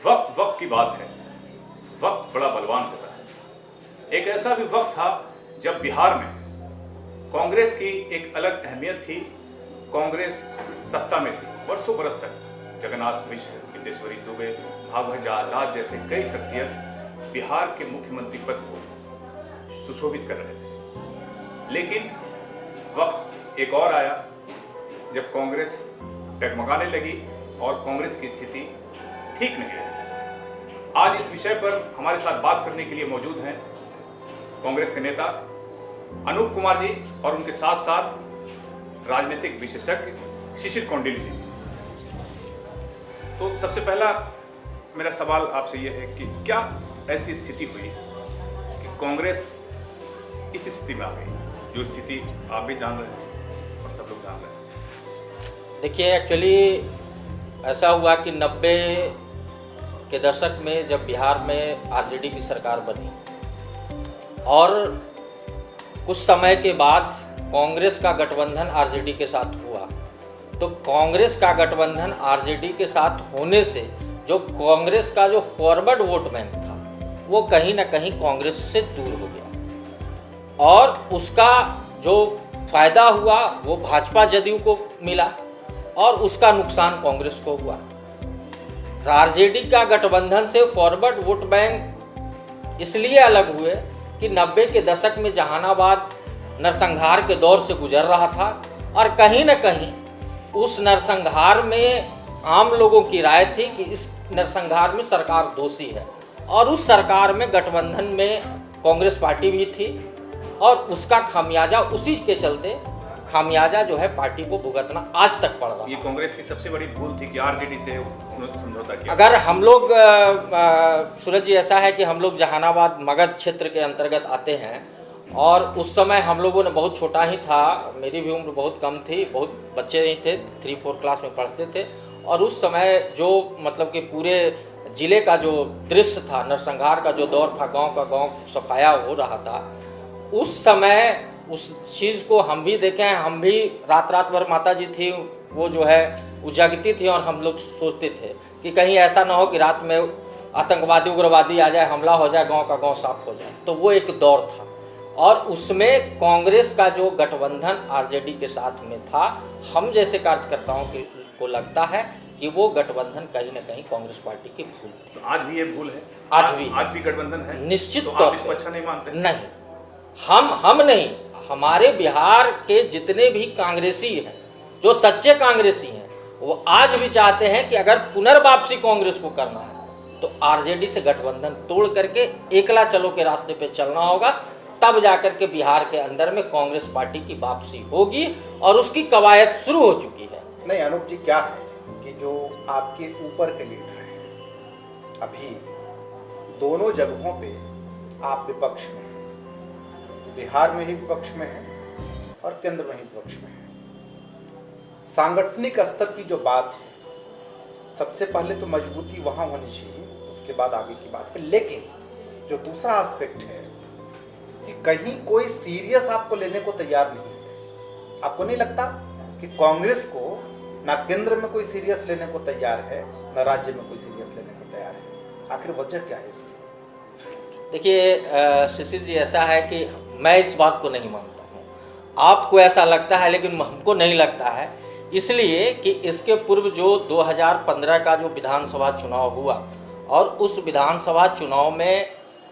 वक्त वक्त की बात है, वक्त बड़ा बलवान होता है। एक ऐसा भी वक्त था जब बिहार में कांग्रेस की एक अलग अहमियत थी। कांग्रेस सत्ता में थी वर्षों बरस तक। जगन्नाथ मिश्र, बिंदेश्वरी दुबे, भागवत आजाद जैसे कई शख्सियत बिहार के मुख्यमंत्री पद को सुशोभित कर रहे थे। लेकिन वक्त एक और आया जब कांग्रेस डगमगाने लगी और कांग्रेस की स्थिति ठीक नहीं रही। आज इस विषय पर हमारे साथ बात करने के लिए मौजूद हैं कांग्रेस के नेता अनूप कुमार जी और उनके साथ साथ राजनीतिक विशेषज्ञ शिशिर कौंडिल्य जी। तो सबसे पहला मेरा सवाल आपसे यह है कि क्या ऐसी स्थिति हुई कि कांग्रेस इस स्थिति में आ गई, जो स्थिति आप भी जान रहे हैं और सब लोग जान रहे हैं? देखिए, एक्चुअली ऐसा हुआ कि 90 के दशक में जब बिहार में आरजेडी की सरकार बनी और कुछ समय के बाद कांग्रेस का गठबंधन आरजेडी के साथ हुआ, तो कांग्रेस का गठबंधन आरजेडी के साथ होने से जो कांग्रेस का जो फॉरवर्ड वोट बैंक था वो कहीं ना कहीं कांग्रेस से दूर हो गया और उसका जो फायदा हुआ वो भाजपा जदयू को मिला और उसका नुकसान कांग्रेस को हुआ। आरजेडी का गठबंधन से फॉरवर्ड वोट बैंक इसलिए अलग हुए कि 90 के दशक में जहानाबाद नरसंहार के दौर से गुजर रहा था और कहीं न कहीं उस नरसंहार में आम लोगों की राय थी कि इस नरसंहार में सरकार दोषी है और उस सरकार में गठबंधन में कांग्रेस पार्टी भी थी और उसका खामियाजा उसी के चलते खामियाजा जो है पार्टी को भुगतना आज तक पड़ रहा। ये कांग्रेस की सबसे बड़ी भूल थी कि आरजेडी से उन्होंने समझौता किया। अगर हम लोग सूरज जी, ऐसा है कि हम लोग जहानाबाद मगध क्षेत्र के अंतर्गत आते हैं और उस समय हम लोगों ने, बहुत छोटा ही था, मेरी भी उम्र बहुत कम थी, बहुत बच्चे ही थे, 3-4 क्लास में पढ़ते थे और उस समय जो मतलब कि पूरे जिले का जो दृश्य था, नरसंहार का जो दौर था, गांव का गांव सफाया हो रहा था, उस समय उस चीज़ को हम भी देखें। हम भी रात भर माता जी थी वो जो है उजागती थी और हम लोग सोचते थे कि कहीं ऐसा ना हो कि रात में आतंकवादी उग्रवादी आ जाए, हमला हो जाए, गांव का गांव साफ हो जाए। तो वो एक दौर था और उसमें कांग्रेस का जो गठबंधन आरजेडी के साथ में था, हम जैसे कार्यकर्ताओं को लगता है कि वो गठबंधन कहीं ना कहीं कांग्रेस पार्टी की भूल थी। तो आज भी ये भूल है? आज भी गठबंधन है निश्चित तौर तौर पर। इसको अच्छा नहीं मानते? नहीं, हम नहीं, हमारे बिहार के जितने भी कांग्रेसी हैं, जो सच्चे कांग्रेसी हैं, वो आज भी चाहते हैं कि अगर पुनर्वापसी कांग्रेस को करना है तो आरजेडी से गठबंधन तोड़ करके एकला चलो के रास्ते पे चलना होगा, तब जाकर के बिहार के अंदर में कांग्रेस पार्टी की वापसी होगी और उसकी कवायद शुरू हो चुकी है। नहीं अनूप जी, क्या है कि जो आपके ऊपर के लीडर हैं, अभी दोनों जगहों पे आप विपक्ष में, बिहार में ही विपक्ष में है और केंद्र में ही विपक्ष में है। सांगठनिक स्तर की जो बात है, सबसे पहले तो मजबूती वहां होनी चाहिए, उसके बाद आगे की बात है। लेकिन जो दूसरा एस्पेक्ट है कि कहीं कोई सीरियस आपको लेने को तैयार नहीं है। आपको नहीं लगता कि कांग्रेस को ना केंद्र में कोई सीरियस लेने को तैयार है, ना राज्य में कोई सीरियस लेने को तैयार है? आखिर वजह क्या है इसकी? देखिए शिशिर जी, ऐसा है कि मैं इस बात को नहीं मानता हूँ। आपको ऐसा लगता है लेकिन हमको नहीं लगता है, इसलिए कि इसके पूर्व जो 2015 का जो विधानसभा चुनाव हुआ और उस विधानसभा चुनाव में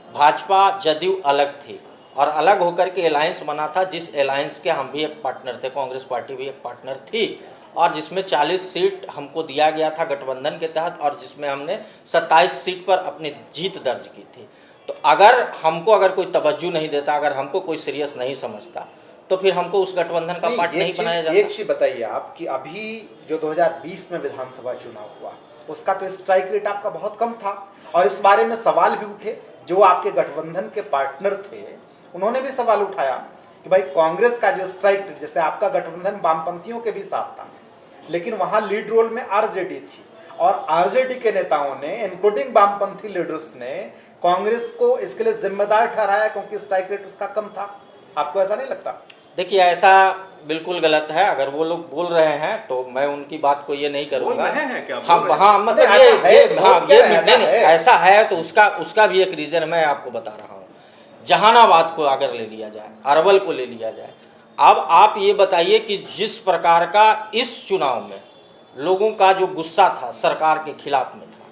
भाजपा जदयू अलग थी और अलग होकर के अलायंस बना था, जिस अलायंस के हम भी एक पार्टनर थे, कांग्रेस पार्टी भी एक पार्टनर थी और जिसमें 40 सीट हमको दिया गया था गठबंधन के तहत और जिसमें हमने 27 सीट पर अपनी जीत दर्ज की थी। तो अगर कोई तवज्जो नहीं देता, अगर हमको कोई सीरियस नहीं समझता, तो फिर हमको उस गठबंधन का पार्ट नहीं बनाया जाता। एक चीज बताइए आप कि अभी जो 2020 में विधानसभा चुनाव हुआ, उसका तो स्ट्राइक रेट आपका बहुत कम था और इस बारे में सवाल भी उठे। जो आपके गठबंधन के पार्टनर थे उन्होंने भी सवाल उठाया कि भाई कांग्रेस का जो स्ट्राइक रेट, जैसे आपका गठबंधन वामपंथियों के भी साथ था, लेकिन वहां लीड रोल में आरजेडी थी और आरजेडी के नेताओं ने, इंक्लूडिंग वामपंथी लीडर्स ने, कांग्रेस को इसके लिए जिम्मेदार ठहराया क्योंकि स्ट्राइक रेट उसका कम था। आपको ऐसा नहीं लगता? देखिए, ऐसा बिल्कुल गलत है। अगर वो लोग बोल रहे हैं तो मैं उनकी बात को ये नहीं करूंगा। बोल रहे हैं क्या? हाँ बोल रहे हैं? हाँ, मतलब नहीं, ये ऐसा है, ये हाँ बोल क्या ये रहे हैं, नहीं नहीं, ऐसा है। ऐसा है तो उसका भी एक रीजन मैं आपको बता रहा हूँ। जहानाबाद को अगर ले लिया जाए, अरवल को ले लिया जाए, अब आप ये बताइए कि जिस प्रकार का इस चुनाव में लोगों का जो गुस्सा था सरकार के खिलाफ में था,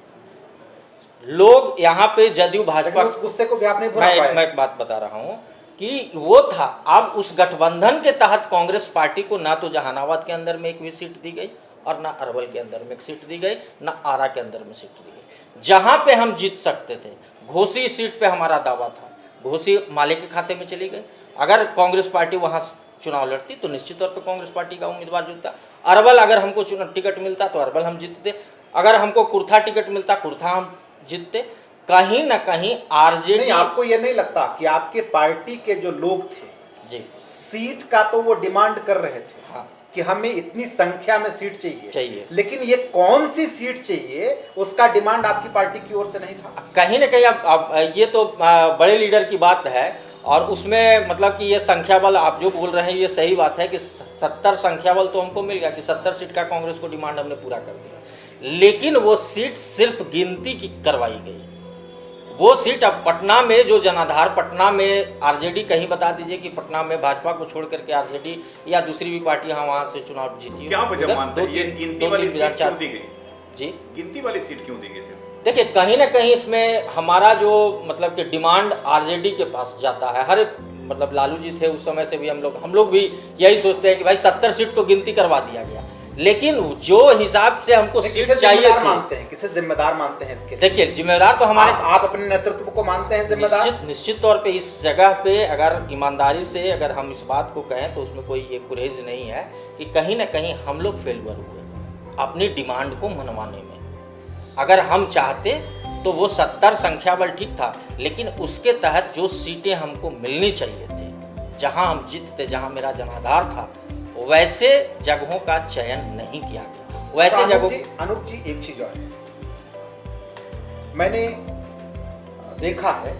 लोग यहाँ पे जदयू लेकिन भाजपा, उस गुस्से को भी आप नहीं भुला पाए। मैं एक बात बता रहा हूँ कि वो था। अब उस गठबंधन के तहत कांग्रेस पार्टी को ना तो जहानाबाद के अंदर में एक भी सीट दी गई और ना अरवल के अंदर में एक सीट दी गई, ना आरा के अंदर में सीट दी गई। जहां पे हम जीत सकते थे, घोसी सीट पे हमारा दावा था, घोसी माले के खाते में चली गई। अगर कांग्रेस पार्टी वहां चुनाव लड़ती तो निश्चित तौर पर कांग्रेस पार्टी का उम्मीदवार जीतता। अरवल अगर हमको टिकट मिलता तो अरवल हम जीतते। अगर हमको कुर्था टिकट मिलता कुर्था हम जीतते। कहीं ना कहीं आरजेडी। नहीं, आपको ये नहीं लगता कि आपके पार्टी के जो लोग थे जी, सीट का तो वो डिमांड कर रहे थे, हाँ, कि हमें इतनी संख्या में सीट चाहिए, चाहिए। लेकिन ये कौन सी सीट चाहिए उसका डिमांड आपकी पार्टी की ओर से नहीं था? कहीं ना कहीं अब ये तो बड़े लीडर की बात है और उसमें मतलब कि ये संख्या बल आप जो बोल रहे हैं ये सही बात है कि 70 संख्या बल तो हमको मिल गया कि 70 सीट का कांग्रेस को डिमांड हमने पूरा कर दिया, लेकिन वो सीट सिर्फ गिनती की करवाई गई। वो सीट अब पटना में जो जनाधार, पटना में आरजेडी, कहीं बता दीजिए कि पटना में भाजपा को छोड़ करके आरजेडी या दूसरी भी पार्टी वहां से चुनाव जीती। क्या वजह मानते हैं ये गिनती वाली सीट क्यों दी गई? जी, गिनती वाली सीट क्यों दी गई सिर्फ? देखिए कहीं ना कहीं इसमें हमारा जो मतलब कि डिमांड आरजेडी के पास जाता है। हर मतलब लालू जी थे उस समय से भी हम लोग भी यही सोचते हैं कि भाई 70 सीट तो गिनती करवा दिया गया, लेकिन जो हिसाब से हमको सीट चाहिए थी। मानते हैं किसे जिम्मेदार मानते हैं इसके? देखिए जिम्मेदार तो हमारे, आप अपने नेतृत्व को मानते हैं जिम्मेदार? निश्चित तौर पे इस जगह पे अगर ईमानदारी से अगर हम इस बात को कहें तो उसमें कोई ये गुरेज नहीं है कि कहीं ना कहीं हम लोग फेलुअर हुए अपनी डिमांड को मनवाने में। अगर हम चाहते तो वो 70 संख्या बल ठीक था, लेकिन उसके तहत जो सीटें हमको मिलनी चाहिए थी, जहां हम जीतते, जहां मेरा जनाधार था, वैसे जगहों का चयन नहीं किया गया। वैसे जगहों। अनूप जी एक चीज और है, मैंने देखा है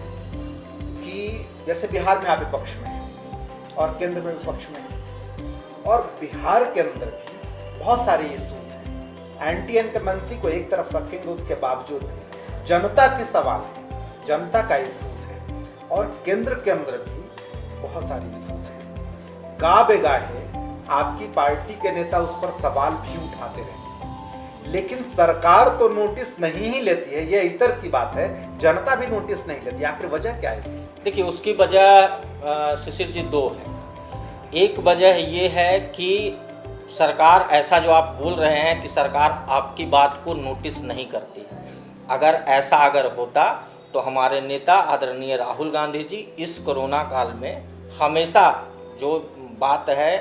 कि जैसे बिहार में आप विपक्ष में हैं और केंद्र में विपक्ष में हैं, और बिहार के अंदर भी बहुत सारे इश्यूज हैं। एंटी इनकम्बेंसी को एक तरफ रखेंगे, उसके बावजूद जनता के सवाल है, जनता का इश्यूज है, और केंद्र के अंदर भी बहुत सारे इश्यूज हैं। गा बेगाहे आपकी पार्टी के नेता उस पर सवाल भी उठाते रहे, लेकिन सरकार तो नोटिस नहीं ही लेती है। ये इतर की बात है, जनता भी नोटिस नहीं लेती। आखिर वजह क्या है इसकी? देखिए उसकी वजह शिशिर जी दो है। एक वजह ये है कि सरकार, ऐसा जो आप बोल रहे हैं कि सरकार आपकी बात को नोटिस नहीं करती है, अगर ऐसा होता तो हमारे नेता आदरणीय राहुल गांधी जी इस कोरोना काल में हमेशा जो बात है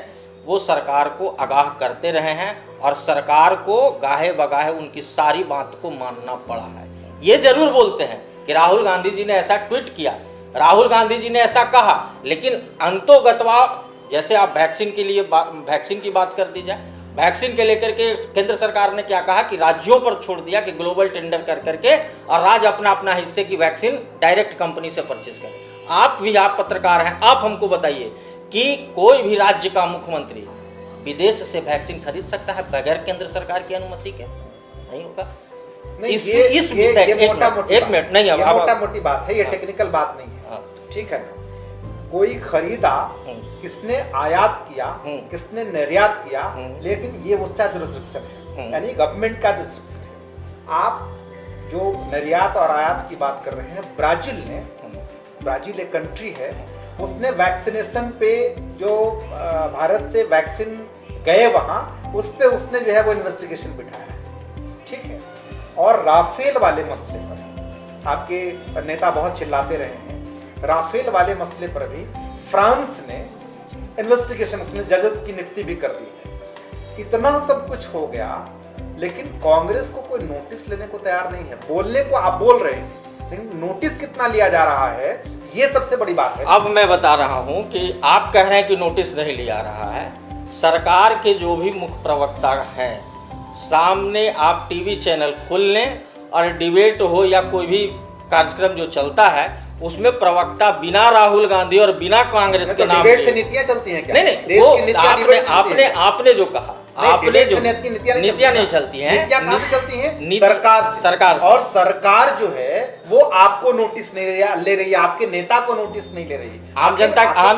वो सरकार को आगाह करते रहे हैं और सरकार को गाहे बगाहे उनकी सारी बात को मानना पड़ा है। ये जरूर बोलते हैं कि राहुल गांधी जी ने ऐसा ट्वीट किया, राहुल गांधी जी ने ऐसा कहा, लेकिन अंतोगत्वा जैसे आप वैक्सीन के लिए वैक्सीन की बात कर दी जाए, वैक्सीन के लेकर के केंद्र सरकार ने क्या कहा कि राज्यों पर छोड़ दिया कि ग्लोबल टेंडर कर करके और राज्य अपना अपना हिस्से की वैक्सीन डायरेक्ट कंपनी से परचेज करें। आप पत्रकार हैं, आप हमको बताइए कि कोई भी राज्य का मुख्यमंत्री विदेश से वैक्सीन खरीद सकता है बगैर केंद्र सरकार की अनुमति के? नहीं होगा। नहीं, इस ये विषय एक मिनट नहीं, ये मोटा मोटी बात है, ये हाँ, टेक्निकल बात नहीं है, हाँ, ठीक है ना? कोई खरीदा, किसने आयात किया, किसने निर्यात किया, लेकिन ये उसका जो रिस्ट्रिक्शन है, यानी गवर्नमेंट का रिस्ट्रिक्शन है। आप जो निर्यात और आयात की बात कर रहे हैं, ब्राजील एक कंट्री है, उसने वैक्सीनेशन पे जो भारत से वैक्सीन गए वहां, उस पे उसने जो है वो इन्वेस्टिगेशन बिठाया है, ठीक है। और राफेल वाले मसले पर आपके नेता बहुत चिल्लाते रहे हैं, राफेल वाले मसले पर भी फ्रांस ने इन्वेस्टिगेशन, उसने जजेस की नियुक्ति भी कर दी है। इतना सब कुछ हो गया, लेकिन कांग्रेस को कोई नोटिस लेने को तैयार नहीं है। बोलने को आप बोल रहे हैं, लेकिन नोटिस कितना लिया जा रहा है, ये सबसे बड़ी बात है। अब मैं बता रहा हूं कि आप कह रहे हैं कि नोटिस नहीं लिया रहा है। सरकार के जो भी मुख्य प्रवक्ता हैं, सामने आप टीवी चैनल खोल लें और डिबेट हो या कोई भी कार्यक्रम जो चलता है उसमें प्रवक्ता बिना राहुल गांधी और बिना कांग्रेस के नाम डिबेट से नीतियां चलती हैं क्या? नहीं देश वो की नीतियां डिबेट से चलती हैं। आपने जो कहा, आपने जो नीतियां नहीं चलती हैं, नीतियां कहां से चलती हैं? सरकार से। और सरकार जो है वो आपको नोटिस नहीं ले रही है, आपके नेता को नोटिस नहीं ले रही है। आम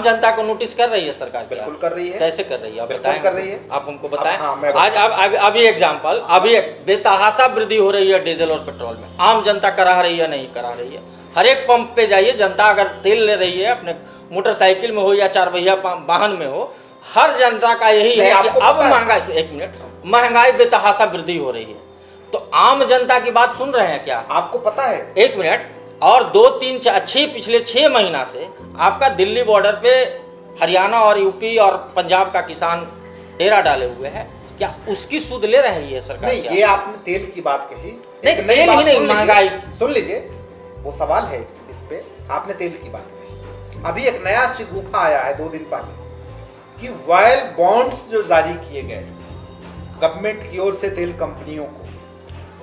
जनता को नोटिस कर रही है सरकार। बिल्कुल कर रही है। कैसे कर रही है? बिल्कुल कर रही है। आप हमको बताएं। आज अभी एग्जांपल, अभी बेतहाशा वृद्धि हो रही है डीजल और पेट्रोल में। आम जनता करा रही है? नहीं करा रही है। हर एक पंप पे जाइए, जनता अगर तेल ले रही है, अपने मोटरसाइकिल में हो या 4 पहिया वाहन में हो, हर जनता का यही है कि अब महंगाई बेतहाशा वृद्धि हो रही है। तो आम जनता की बात सुन रहे हैं क्या? आपको पता है? 1 मिनट। और 2-3-4 पिछले 6 महीना से आपका दिल्ली बॉर्डर पे हरियाणा और यूपी और पंजाब का किसान डेरा डाले हुए है। क्या उसकी सुध ले रही है सरकार? नहीं, ये आपने तेल की बात कही। नहीं, तेल ही नहीं, महंगाई। सुन लीजिए, वो सवाल है इस पे। आपने तेल की बात कही। अभी एक नया शिगुफा आया है 2 दिन पहले कि रॉयल बॉन्ड्स जो जारी किए गए गवर्नमेंट की ओर से तेल कंपनियों को,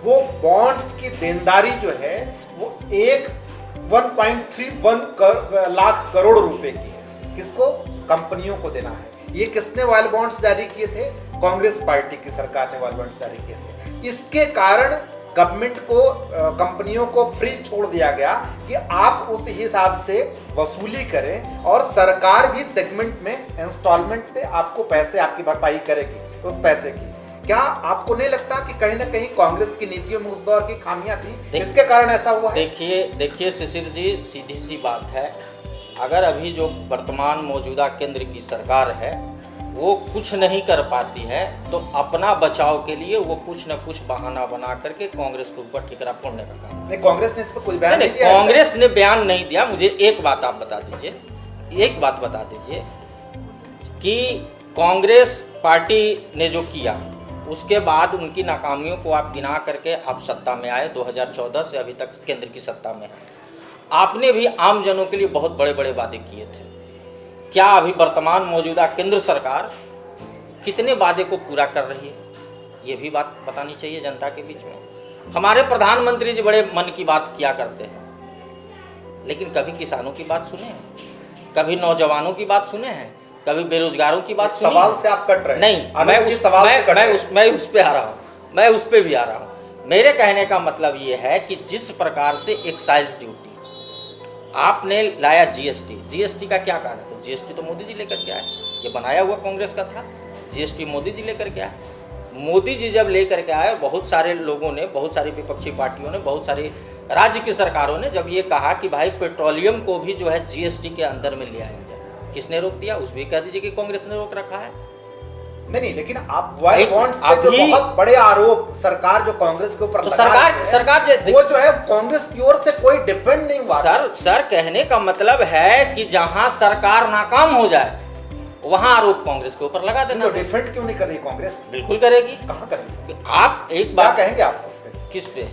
वो बॉन्ड्स की देनदारी जो है वो 1.31 लाख करोड़ रुपए की है। किसको? कंपनियों को देना है। ये किसने रॉयल बॉन्ड्स जारी किए थे? कांग्रेस पार्टी की सरकार ने रॉयल बॉन्ड्स जारी किए थे। इसके कारण गवर्नमेंट को, कंपनियों को फ्री छोड़ दिया गया कि आप उस हिसाब से वसूली करें और सरकार भी सेगमेंट में इंस्टॉलमेंट पे आपको पैसे, आपकी भरपाई करेगी उस पैसे की। क्या आपको नहीं लगता कि कहीं ना कहीं कांग्रेस की नीतियों में उस दौर की खामियां थी, इसके कारण ऐसा हुआ है? देखिए शिशिर जी, सीधी सी बात है, अगर अभी जो वर्तमान मौजूदा केंद्र की सरकार है वो कुछ नहीं कर पाती है तो अपना बचाव के लिए वो कुछ न कुछ बहाना बना करके कांग्रेस के ऊपर ठिकरा फोड़ने का काम। नहीं, कांग्रेस ने इस पर कोई बयान नहीं दिया। कांग्रेस ने बयान नहीं दिया। मुझे एक बात आप बता दीजिए, एक बात बता दीजिए कि कांग्रेस पार्टी ने जो किया उसके बाद उनकी नाकामियों को आप गिना करके आप सत्ता में आए। 2014 से अभी तक केंद्र की सत्ता में है। आपने भी आम जनों के लिए बहुत बड़े बड़े वादे किए थे। क्या अभी वर्तमान मौजूदा केंद्र सरकार कितने वादे को पूरा कर रही है? ये भी बात बतानी चाहिए जनता के बीच में। हमारे प्रधानमंत्री जी बड़े मन की बात किया करते हैं, लेकिन कभी किसानों की बात सुने हैं? कभी नौजवानों की बात सुने हैं? कभी बेरोजगारों की बात सुनी? सवाल से आप कट रहे हैं। नहीं, मैं उस पे आ रहा हूँ, मैं उस पे भी आ रहा हूँ। मेरे कहने का मतलब ये है कि जिस प्रकार से एक्साइज ड्यूटी आपने लाया, जीएसटी का क्या कारण था? जीएसटी तो मोदी जी लेकर के आए, ये बनाया हुआ कांग्रेस का था। जीएसटी मोदी जी लेकर के आए। मोदी जी जब लेकर के आए, बहुत सारे लोगों ने, बहुत सारी विपक्षी पार्टियों ने, बहुत सारी राज्य की सरकारों ने जब ये कहा कि भाई पेट्रोलियम को भी जो है जीएसटी के अंदर में ले आया जाए, किसने रोक दिया? उस भी कह दीजिए कि कांग्रेस ने रोक रखा है। नहीं, लेकिन आप रॉयल बॉन्ड्स पे जो बहुत बड़े आरोप सरकार जो कांग्रेस के ऊपर तो सरकार वो जो है कांग्रेस की ओर से कोई डिफेंड नहीं हुआ। सर कहने का मतलब है कि जहां सरकार नाकाम हो जाए वहां आरोप कांग्रेस के ऊपर लगा देना। तो डिफेंड क्यों नहीं कर रही कांग्रेस? बिल्कुल करेगी। कहां करेगी? आप एक बात कहेंगे आप उस पे? किस पे?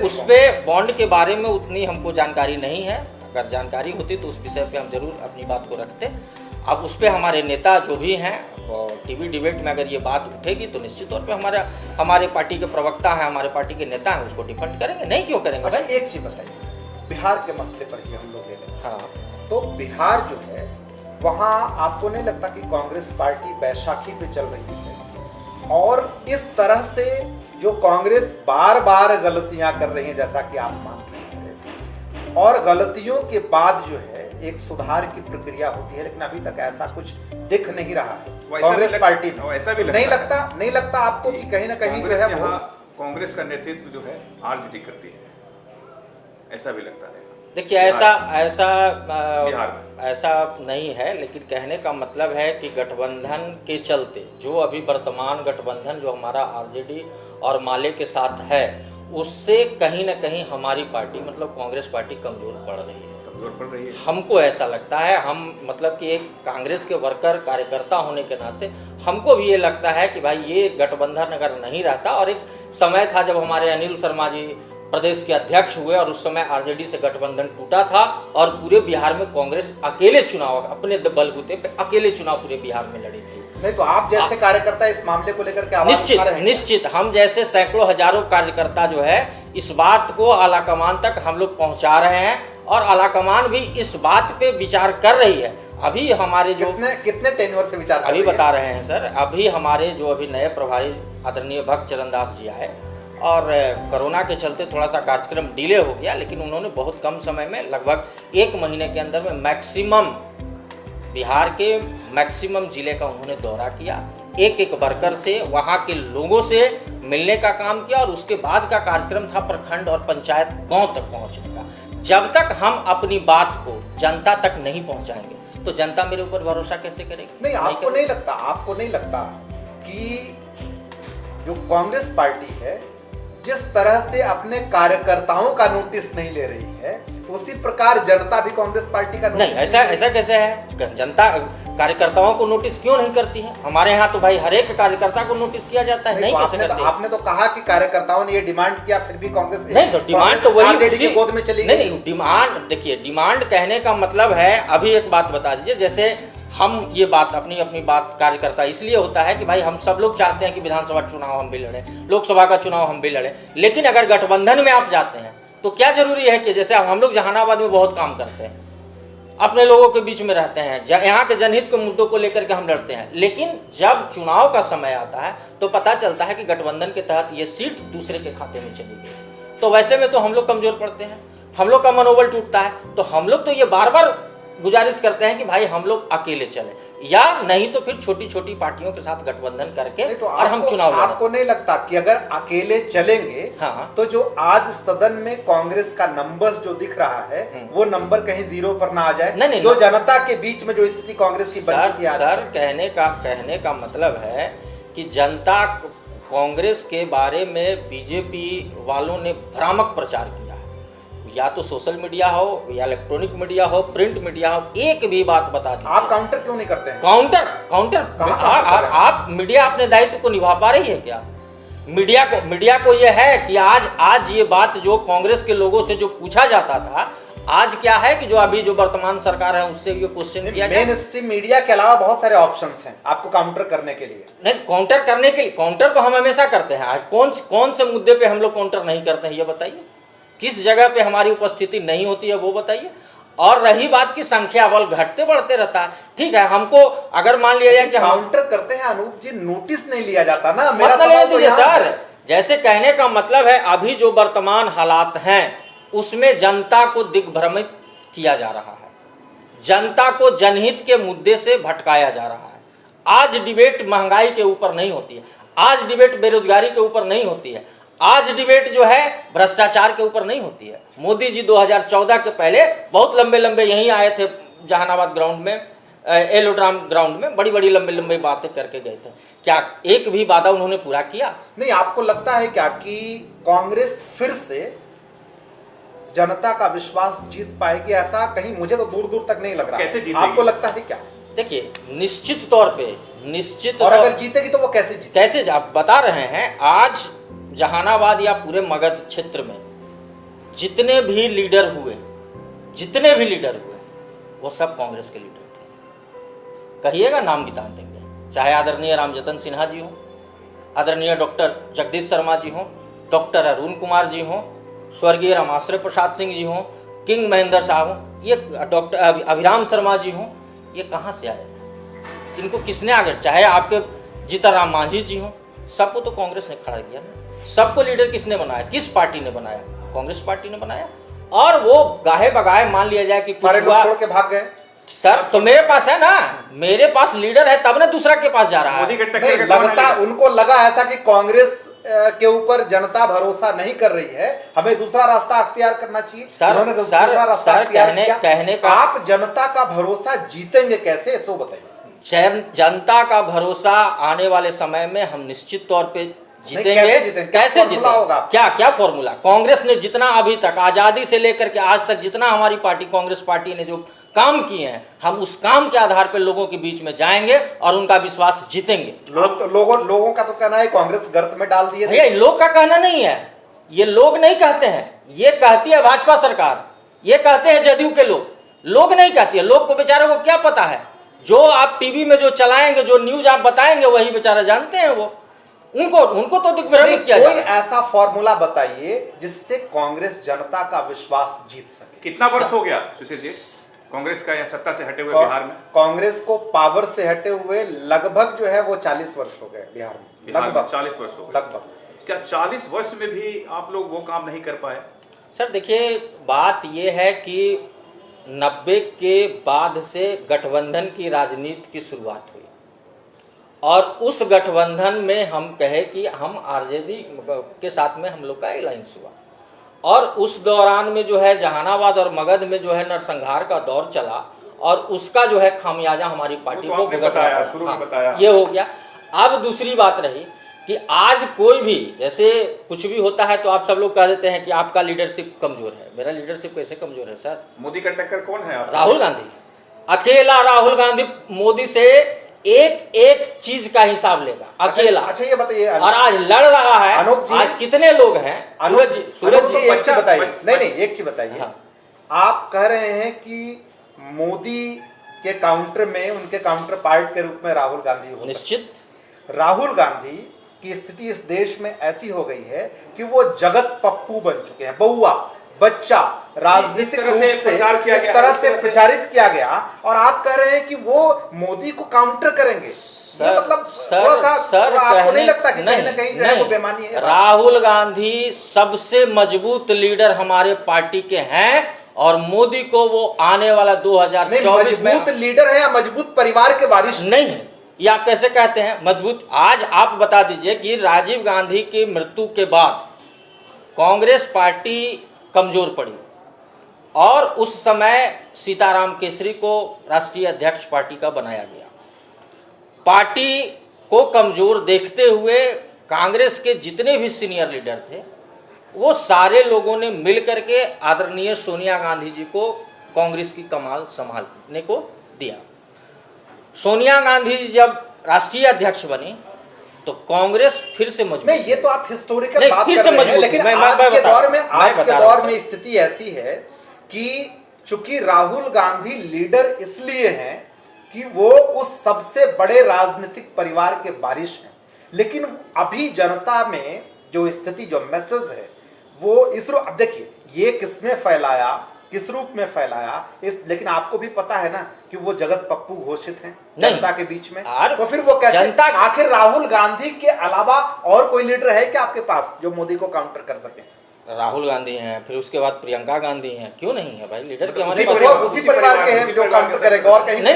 उस पे बॉन्ड के बारे में उतनी हमको जानकारी नहीं है। अगर जानकारी होती तो उस विषय पे हम जरूर अपनी बात को रखते। अब उस पे हमारे नेता जो भी हैं, टीवी डिबेट में अगर ये बात उठेगी तो निश्चित तौर पे हमारे पार्टी के प्रवक्ता हैं, हमारे पार्टी के नेता हैं, उसको डिफेंड करेंगे। नहीं क्यों करेंगे? अच्छा, एक चीज बताइए, बिहार के मसले पर ही हम लोग ले लें। हाँ, तो बिहार जो है वहाँ आपको नहीं लगता कि कांग्रेस पार्टी बैसाखी पे चल रही है? और इस तरह से जो कांग्रेस बार बार गलतियां कर रही है, जैसा कि आप मान रहे थे, और गलतियों के बाद जो है एक सुधार की प्रक्रिया होती है, लेकिन अभी तक ऐसा कुछ दिख नहीं रहा है कांग्रेस पार्टी में। ऐसा भी नहीं लगता आपको कि कहीं ना कहीं जो है वो कांग्रेस का नेतृत्व जो है आरजेडी करती है? ऐसा भी लगता है। देखिए, ऐसा नहीं है, लेकिन कहने का मतलब है कि गठबंधन के चलते जो अभी वर्तमान गठबंधन जो हमारा आरजेडी और माले के साथ है, उससे कहीं ना कहीं हमारी पार्टी मतलब कांग्रेस पार्टी कमजोर पड़ रही है। हमको ऐसा लगता है। हम मतलब कि एक कांग्रेस के वर्कर कार्यकर्ता होने के नाते हमको भी ये लगता है कि भाई ये गठबंधन अगर नहीं रहता, और एक समय था जब हमारे अनिल शर्मा जी प्रदेश के अध्यक्ष हुए और उस समय आरजेडी से गठबंधन टूटा था और पूरे बिहार में कांग्रेस अकेले चुनाव, अपने बलबूते पे अकेले चुनाव पूरे बिहार में लड़ी थी। नहीं तो आप जैसे कार्यकर्ता इस मामले को लेकर के आवाज उठा रहे हैं? निश्चित हम जैसे सैकड़ों हजारों कार्यकर्ता जो है इस बात को आला कमान तक हम लोग पहुंचा रहे हैं और आलाकमान भी इस बात पे विचार कर रही है। अभी हमारे जो कितने टेन्योर से विचार कर अभी रही है? बता रहे हैं सर, अभी हमारे जो अभी नए प्रभारी आदरणीय भक्त चरण दास जी आए और कोरोना के चलते थोड़ा सा कार्यक्रम डिले हो गया, लेकिन उन्होंने बहुत कम समय में लगभग 1 महीने के अंदर में मैक्सिमम बिहार के मैक्सिमम जिले का उन्होंने दौरा किया, एक एक वर्कर से वहाँ के लोगों से मिलने का काम किया और उसके बाद का कार्यक्रम था प्रखंड और पंचायत गांव तक पहुँचने का। जब तक हम अपनी बात को जनता तक नहीं पहुँचाएंगे तो जनता मेरे ऊपर भरोसा कैसे करेगी? नहीं, आपको नहीं लगता कि जो कांग्रेस पार्टी है जिस तरह से अपने कार्यकर्ताओं का नोटिस नहीं ले रही है, उसी प्रकार जनता भी कांग्रेस पार्टी का नोटिस नहीं, ऐसा कैसे है? जनता कार्यकर्ताओं को नोटिस क्यों नहीं करती है? हमारे यहाँ तो भाई हर एक कार्यकर्ता को नोटिस किया जाता है। नहीं, कैसे करती है? आपने तो कहा कि कार्यकर्ताओं ने ये डिमांड किया, फिर भी कांग्रेस नहीं, तो डिमांड तो वही आरजेडी की गोद में चली गई। नहीं, डिमांड देखिए, डिमांड कहने का मतलब है, अभी एक बात बता दीजिए, जैसे हम ये बात अपनी बात कार्यकर्ता इसलिए होता है कि भाई हम सब लोग चाहते हैं कि विधानसभा चुनाव हम भी लड़ें, लोकसभा का चुनाव हम भी लड़ें, लेकिन अगर गठबंधन में आप जाते हैं तो क्या जरूरी है कि जैसे हम लोग जहानाबाद में बहुत काम करते हैं, अपने लोगों के बीच में रहते हैं, यहाँ के जनहित के मुद्दों को लेकर के हम लड़ते हैं, लेकिन जब चुनाव का समय आता है तो पता चलता है कि गठबंधन के तहत ये सीट दूसरे के खाते में चली गई, तो वैसे में तो हम लोग कमजोर पड़ते हैं, हम लोग का मनोबल टूटता है। तो हम लोग तो ये बार बार गुजारिश करते हैं कि भाई हम लोग अकेले चलें, या नहीं तो फिर छोटी छोटी पार्टियों के साथ गठबंधन करके तो और हम चुनाव लड़ें। आपको नहीं लगता कि अगर अकेले चलेंगे हाँ, तो जो आज सदन में कांग्रेस का नंबर्स जो दिख रहा है वो नंबर कहीं 0 पर ना आ जाए? नहीं, जो जनता के बीच में जो स्थिति कांग्रेस की बन चुकी है। सर, कहने का मतलब है कि जनता कांग्रेस के बारे में बीजेपी वालों ने भ्रामक प्रचार किया, या तो सोशल मीडिया हो या इलेक्ट्रॉनिक मीडिया हो, प्रिंट मीडिया हो, एक भी बात बता दीजिए। आप काउंटर क्यों नहीं करते हैं? काउंटर आप मीडिया अपने दायित्व को निभा पा रही है क्या? मीडिया को यह है कि आज ये बात जो कांग्रेस के लोगों से जो पूछा जाता था, आज क्या है कि जो अभी जो वर्तमान सरकार है उससे ये क्वेश्चन किया जाए। मेन स्ट्रीम मीडिया के अलावा बहुत सारे ऑप्शंस हैं आपको काउंटर करने के लिए। नहीं, काउंटर करने के लिए काउंटर तो हम हमेशा करते हैं। आज कौन से मुद्दे पे हम लोग काउंटर नहीं करते हैं ये बताइए? किस जगह पे हमारी उपस्थिति नहीं होती है वो बताइए। और रही बात की संख्या बल घटते बढ़ते रहता है, ठीक है, हमको अगर मान लिया जाए कि काउंटर करते हैं अनूप जी, नोटिस नहीं लिया जाता ना। मेरा मतलब सवाल तो दीजिए यहाँ सर, जैसे कहने का मतलब है अभी जो वर्तमान हालात हैं उसमें जनता को दिग्भ्रमित किया जा रहा है, जनता को जनहित के मुद्दे से भटकाया जा रहा है। आज डिबेट महंगाई के ऊपर नहीं होती है, आज डिबेट बेरोजगारी के ऊपर नहीं होती है, आज डिबेट जो है भ्रष्टाचार के ऊपर नहीं होती है। मोदी जी 2014 के पहले बहुत लंबे यहीं आए थे जहानाबाद ग्राउंड में, एलोड्राम ग्राउंड में बड़ी लंबी बातें करके गए थे। क्या एक भी वादा उन्होंने पूरा किया? नहीं। आपको लगता है क्या कि कांग्रेस फिर से जनता का विश्वास जीत पाएगी? ऐसा कहीं मुझे तो दूर तक नहीं लग रहा। कैसे जीतेगी? आपको लगता है क्या? देखिए, निश्चित तौर पे और अगर जीतेगी तो वो कैसे जीतेगी? कैसे आप बता रहे हैं, आज जहानाबाद या पूरे मगध क्षेत्र में जितने भी लीडर हुए वो सब कांग्रेस के लीडर थे। कहिएगा, नाम बता देंगे, चाहे आदरणीय रामजतन सिन्हा जी हो, आदरणीय डॉक्टर जगदीश शर्मा जी हो, डॉक्टर अरुण कुमार जी हो, स्वर्गीय रामाश्रय प्रसाद सिंह जी हो, किंग महेंद्र साहब हो, ये डॉक्टर अभिराम शर्मा जी हो, ये कहाँ से आए? इनको किसने आगे? चाहे आपके जीतनराम मांझी जी हो, सबको तो कांग्रेस ने खड़ा किया ना। सबको लीडर किसने बनाया? किस पार्टी ने बनाया? कांग्रेस पार्टी ने बनाया। और वो गाहे बगाहे मान लिया जाए कि सारे लोग छोड़ के भाग गए। सर, तो मेरे पास है ना, मेरे पास लीडर है तब ना दूसरा के पास जा रहा है। लगता उनको लगा ऐसा कि कांग्रेस के ऊपर जनता भरोसा नहीं कर रही है, हमें दूसरा रास्ता अख्तियार करना चाहिए। सर, कहने का आप जनता का भरोसा जीतेंगे कैसे, सो बताइए। जनता का भरोसा आने वाले समय में हम निश्चित तौर पे जीतेंगे। कैसे जीतेंगे? क्या फॉर्मूला? कांग्रेस ने जितना अभी तक आजादी से लेकर के आज तक जितना हमारी पार्टी कांग्रेस पार्टी ने जो काम किए हैं, हम उस काम के आधार पर लोगों के बीच में जाएंगे और उनका विश्वास जीतेंगे। लोगों का तो कहना है कांग्रेस गर्त में डाल दिए। भैया, लोग का कहना नहीं है, ये लोग नहीं कहते हैं, ये कहती है भाजपा सरकार, ये कहते हैं जदयू के लोग नहीं कहती है। लोग को बेचारे को क्या पता है? जो आप टीवी में जो चलाएंगे, जो न्यूज आप बताएंगे, वही बेचारा जानते हैं। वो उनको तो दिग्भ्रमित किया कोई जाए। ऐसा फॉर्मूला बताइए जिससे कांग्रेस जनता का विश्वास जीत सके। कितना वर्ष हो गया सुशील जी कांग्रेस का या सत्ता से हटे हुए बिहार में? कांग्रेस को पावर से हटे हुए लगभग जो है वो 40 वर्ष हो गए बिहार में, लगभग 40 वर्ष हो गए। लगभग। क्या 40 वर्ष में भी आप लोग वो काम नहीं कर पाए? सर देखिए, बात यह है कि 90 के बाद से गठबंधन की राजनीति की शुरुआत हुई और उस गठबंधन में हम कहे कि हम आरजेडी के साथ में हम लोग का अलायंस हुआ और उस दौरान में जो है जहानाबाद और मगध में जो है नरसंहार का दौर चला और उसका जो है खामियाजा हमारी पार्टी को बताया, शुरू में बताया। ये हो गया। अब दूसरी बात रही कि आज कोई भी जैसे कुछ भी होता है तो आप सब लोग कह देते हैं कि आपका लीडरशिप कमजोर है। मेरा लीडरशिप कैसे कमजोर है सर? मोदी का टक्कर कौन है आप? राहुल गांधी। अकेला राहुल गांधी मोदी से एक एक चीज का हिसाब लेगा, अकेला। अच्छा ये बताइए, और आज लड़ रहा है। अनूप जी, आज कितने लोग हैं? सूरज जी एक चीज बताइए, नहीं, एक चीज बताइए। हाँ। आप कह रहे हैं कि मोदी के काउंटर में उनके काउंटर पार्ट के रूप में राहुल गांधी हो। निश्चित। राहुल गांधी की स्थिति इस देश में ऐसी हो गई है कि वो जगत पप्पू बन चुके हैं, बउआ बच्चा, राजनीतिक रूप से इस तरह से प्रचारित किया गया और आप कह रहे हैं कि वो मोदी को काउंटर करेंगे। ये मतलब सर आपको नहीं लगता कि कहीं ना कहीं जो है वो बेईमानी है? राहुल गांधी सबसे मजबूत लीडर हमारे पार्टी के हैं और मोदी को वो आने वाला 2024 में मजबूत लीडर है या मजबूत परिवार के वारिस नहीं है। ये आप कैसे कहते हैं मजबूत? आज आप बता दीजिए कि राजीव गांधी की मृत्यु के बाद कांग्रेस पार्टी कमजोर पड़ी और उस समय सीताराम केसरी को राष्ट्रीय अध्यक्ष पार्टी का बनाया गया। पार्टी को कमजोर देखते हुए कांग्रेस के जितने भी सीनियर लीडर थे वो सारे लोगों ने मिलकर के आदरणीय सोनिया गांधी जी को कांग्रेस की कमान संभालने को दिया। सोनिया गांधी जी जब राष्ट्रीय अध्यक्ष बनी तो कांग्रेस फिर से मजबूत। नहीं, ये तो आप हिस्टोरिकल बात फिर कर से रहे हैं, मजबूत। लेकिन मैं आज के दौर बता में स्थिति ऐसी है कि चूंकि राहुल गांधी लीडर इसलिए हैं कि वो उस सबसे बड़े राजनीतिक परिवार के वारिस हैं, लेकिन अभी जनता में जो स्थिति, जो मैसेज है वो इस रूप, अब देखिए ये किसने फैलाया, किस रूप में फैलाया लेकिन आपको भी पता है ना कि वो जगत पप्पू घोषित हैं जनता के बीच में। तो फिर वो कैसे? आखिर राहुल गांधी के अलावा और कोई लीडर है क्या आपके पास जो मोदी को काउंटर कर सके? राहुल गांधी हैं, फिर उसके बाद प्रियंका गांधी हैं, क्यों नहीं है भाई लीडर? उसी परिवार के हैं जो काउंटर करेंगे और कहीं नहीं,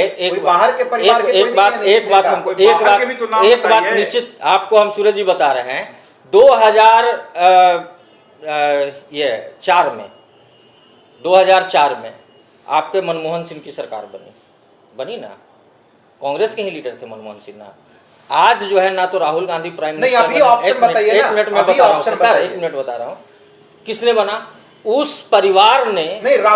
एक बाहर के परिवार के एक बात निश्चित आपको हम सूरज जी बता रहे हैं। 2004 में आपके मनमोहन सिंह की सरकार बनी ना, कांग्रेस के ही लीडर थे मनमोहन सिंह ना। आज जो है ना तो राहुल गांधी प्राइम मिनिस्टर, अभी ऑप्शन बताइए ना, एक मिनट में बता रहा हूं सर, एक मिनट बता रहा हूं। किसने बना? उस परिवार ने,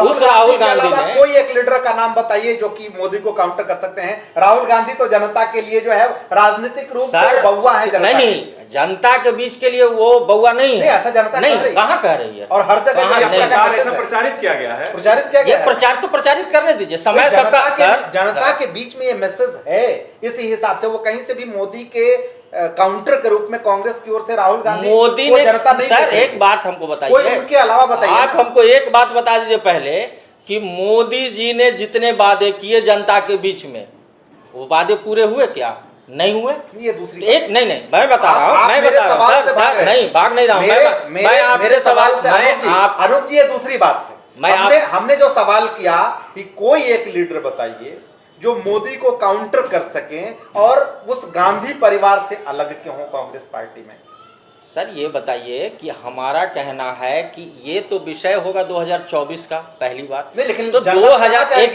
उस राहुल गांधी ने। कोई एक लीडर का नाम बताइए जो कि मोदी को काउंटर कर सकते हैं। राहुल गांधी तो जनता के लिए जो है राजनीतिक रूप से बउआ है जनता। नहीं, जनता के बीच के लिए वो बउआ नहीं है। ऐसा जनता नहीं, कहाँ कह रही है? और हर जगह प्रचारित किया गया है। ये प्रचार तो प्रचारित करने दीजिए, समय सबका। जनता के बीच में ये मैसेज है, इसी हिसाब से वो कहीं से भी मोदी के काउंटर के रूप में कांग्रेस की ओर से राहुल गांधी मोदी ने जनता नहीं। सर एक बात हमको बताइए, कोई उनके अलावा बताइए। आप हमको एक बात बता दीजिए पहले कि मोदी जी ने जितने वादे किए जनता के बीच में, वो वादे पूरे हुए क्या? नहीं हुए। ये दूसरी एक नहीं मैं बता रहा हूँ, मैं बता रहा हूँ सर, नहीं भाग नहीं रहा हूँ मैं मेरे सवाल से। अनूप जी ये दूसरी बात है, हमने जो सवाल किया कि कोई एक लीडर बताइए जो मोदी को काउंटर कर सकें और उस गांधी परिवार से अलग क्यों हो कांग्रेस पार्टी में। सर ये बताइए कि हमारा कहना है कि ये तो विषय होगा 2024 का, पहली बात। नहीं, लेकिन तो 2001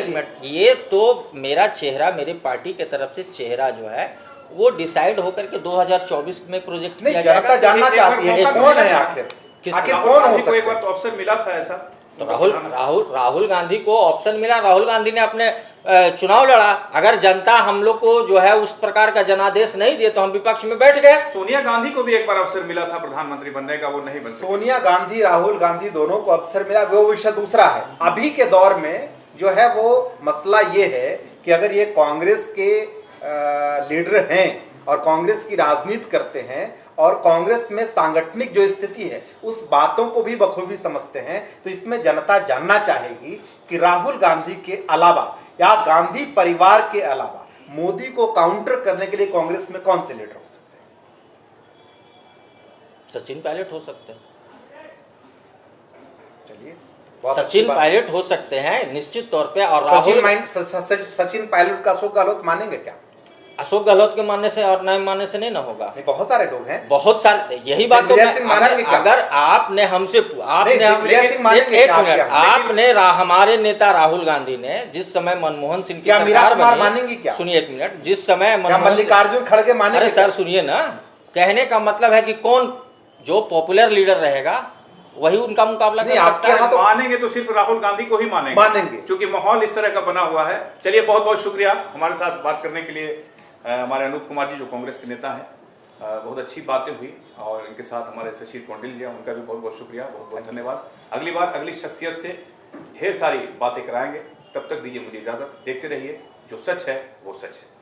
मिनट, ये तो मेरा चेहरा, मेरी पार्टी के तरफ से चेहरा जो है वो डिसाइड होकर के 2024 में प्रोजेक्ट किया जाएगा। जनता जानना चाहती है कौन है आखिर कौन हो सकता है? एक बार ऑप्शन मिला था ऐसा, तो राहुल गांधी को ऑप्शन मिला, राहुल गांधी ने अपने चुनाव लड़ा। अगर जनता हम लोग को जो है उस प्रकार का जनादेश नहीं दिए तो हम विपक्ष में बैठ गए। सोनिया गांधी को भी एक बार अवसर मिला था प्रधानमंत्री बनने का, वो नहीं बन सकी। सोनिया गांधी, राहुल गांधी दोनों को अवसर मिला, वो विषय दूसरा है। अभी के दौर में जो है वो मसला ये है कि अगर ये कांग्रेस के लीडर हैं और कांग्रेस की राजनीति करते हैं और कांग्रेस में सांगठनिक जो स्थिति है उस बातों को भी बखूबी समझते हैं, तो इसमें जनता जानना चाहेगी कि राहुल गांधी के अलावा या गांधी परिवार के अलावा मोदी को काउंटर करने के लिए कांग्रेस में कौन से लीडर हो सकते हैं? सचिन पायलट हो सकते हैं। चलिए, सचिन पायलट हो सकते हैं निश्चित तौर पे। और सचिन पायलट का अशोक गहलोत मानेंगे क्या? अशोक गहलोत के मानने से और नए मानने से नहीं ना होगा। नहीं, बहुत सारे लोग हैं, बहुत सारे। यही बात तो अगर आपने हमसे आपने हमारे नेता राहुल गांधी ने जिस समय मनमोहन सिंह की सरकार बनी, सुनिए एक मिनट, जिस समय मल्लिकार्जुन खड़गे मानेंगे? अरे सर सुनिए ना, कहने का मतलब है कि कौन जो पॉपुलर लीडर रहेगा वही उनका मुकाबला कर सकता है। तो मानेंगे तो सिर्फ राहुल गांधी को ही मानेंगे क्योंकि माहौल इस तरह का बना हुआ है। चलिए, बहुत बहुत शुक्रिया हमारे साथ बात करने के लिए हमारे अनूप कुमार जी जो कांग्रेस के नेता हैं। बहुत अच्छी बातें हुई और इनके साथ हमारे शशिर कौंडिल जी, उनका भी बहुत बहुत शुक्रिया, बहुत बहुत धन्यवाद। अगली बार अगली शख्सियत से ढेर सारी बातें कराएंगे। तब तक दीजिए मुझे इजाजत। देखते रहिए, जो सच है वो सच है।